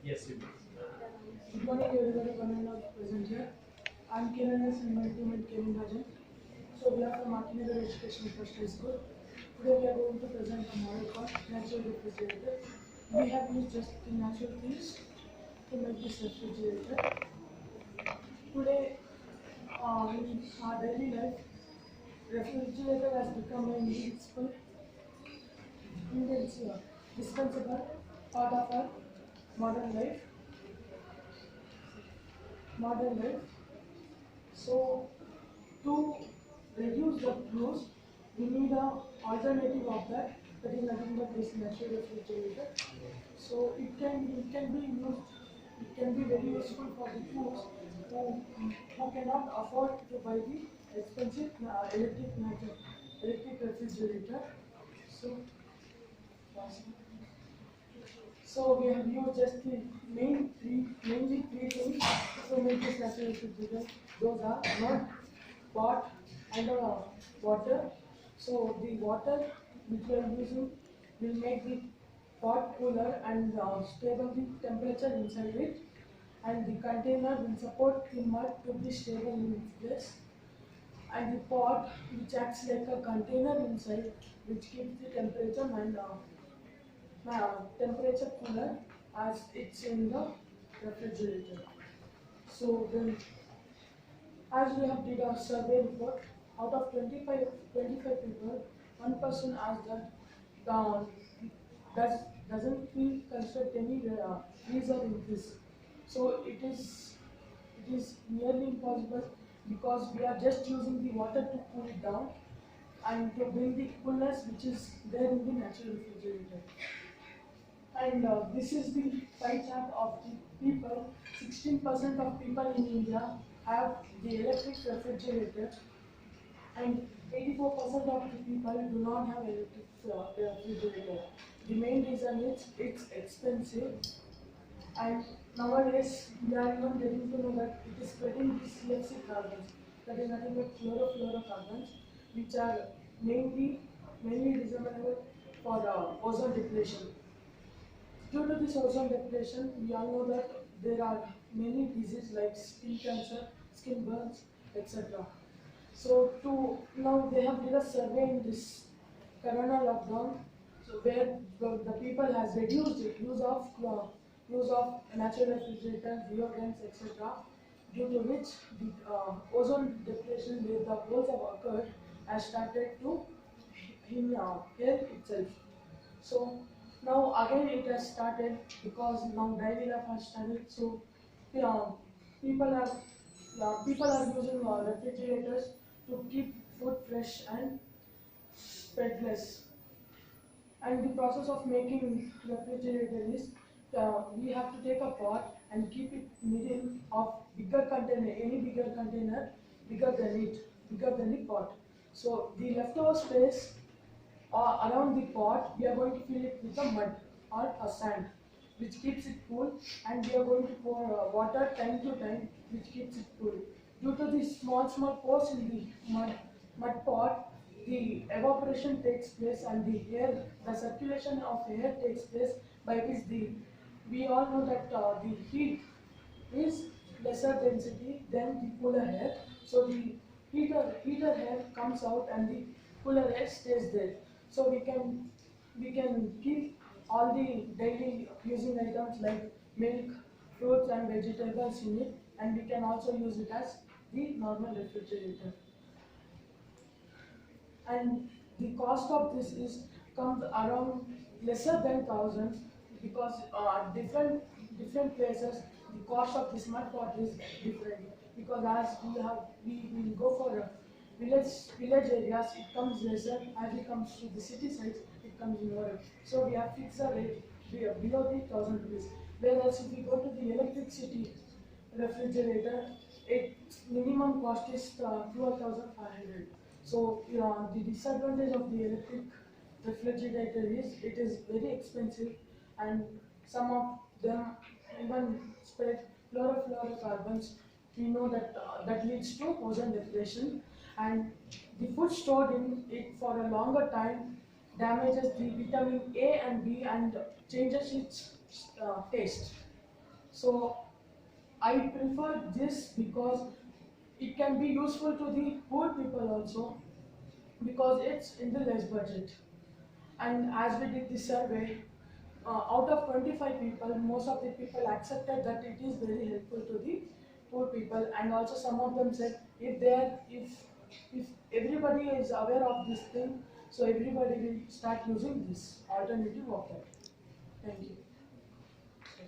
Yes, you Good morning, everybody. Coming present here. I'm Kiran S. and my teammate Kevin Rajan. So we are from Martinagar Education First High School. Today we are going to present a model called natural refrigerator. We have used just the natural things to make this refrigerator. Today, in our daily life, refrigerator has become an indispensable part of our modern life. Modern life. So to reduce the use, we need a alternative of that. That is nothing but this natural refrigerator. So it can be used. It can be very useful for the foods who cannot afford to buy the expensive electric refrigerator. So so we have used just the mainly three things to make this natural refrigerator. Those are mud, pot, and water. So the water which we are using will make the pot cooler and stable the temperature inside it. And the container will support the mud to be stable in its place. And the pot which acts like a container inside which keeps the temperature and temperature cooler as it's in the refrigerator. So then, as we have did a survey report, out of 25 people, one person asked that the does doesn't feel construct any freezer in this. So it is nearly impossible because we are just using the water to cool it down and to bring the coolness which is there in the natural refrigerator. And this is the pie chart of the people. 16% of people in India have the electric refrigerator, and 84% of the people do not have electric refrigerator. The main reason is it's expensive, and nowadays we are even getting to know that it is spreading the CFC carbons. That is nothing but chlorofluorocarbons, which are mainly responsible for ozone depletion. Due to this ozone depletion, we all know that there are many diseases like skin cancer, skin burns, etc. So to now they have did a survey in this Corona lockdown, so where the people has reduced use of natural refrigerators, deodorants, etc. Due to which the ozone depletion where the holes have occurred has started to heal itself. So now again it has started because now daily life has started. So yeah, people have people are using refrigerators to keep food fresh and spreadless. And the process of making refrigerator is we have to take a pot and keep it middle of bigger container, any bigger container, bigger than the pot. So the leftover space around the pot, we are going to fill it with a mud or a sand, which keeps it cool, and we are going to pour water time to time, which keeps it cool. Due to the small pores in the mud pot, the evaporation takes place and the circulation of air takes place by which we all know that the heat is lesser density than the cooler air. So the heater air comes out and the cooler air stays there. So we can keep all the daily using items like milk, fruits and vegetables in it, and we can also use it as the normal refrigerator. And the cost of this is comes around lesser than thousands because different places the cost of the smart pot is different because as we will go for village areas it comes lesser, as it comes to the city sides it comes more, so we have fixed the rate below the 1,000 rupees, whereas if we go to the electricity refrigerator, its minimum cost is 12,500. So the disadvantage of the electric refrigerator is it is very expensive, and some of them even spread chlorofluorocarbons. We know that that leads to ozone depletion, and the food stored in it for a longer time damages the vitamin A and B and changes its taste. So I prefer this because it can be useful to the poor people also, because it's in the less budget. And as we did the survey, out of 25 people, most of the people accepted that it is very helpful to the poor people, and also some of them said if everybody is aware of this thing, so everybody will start using this alternative of that. Thank you.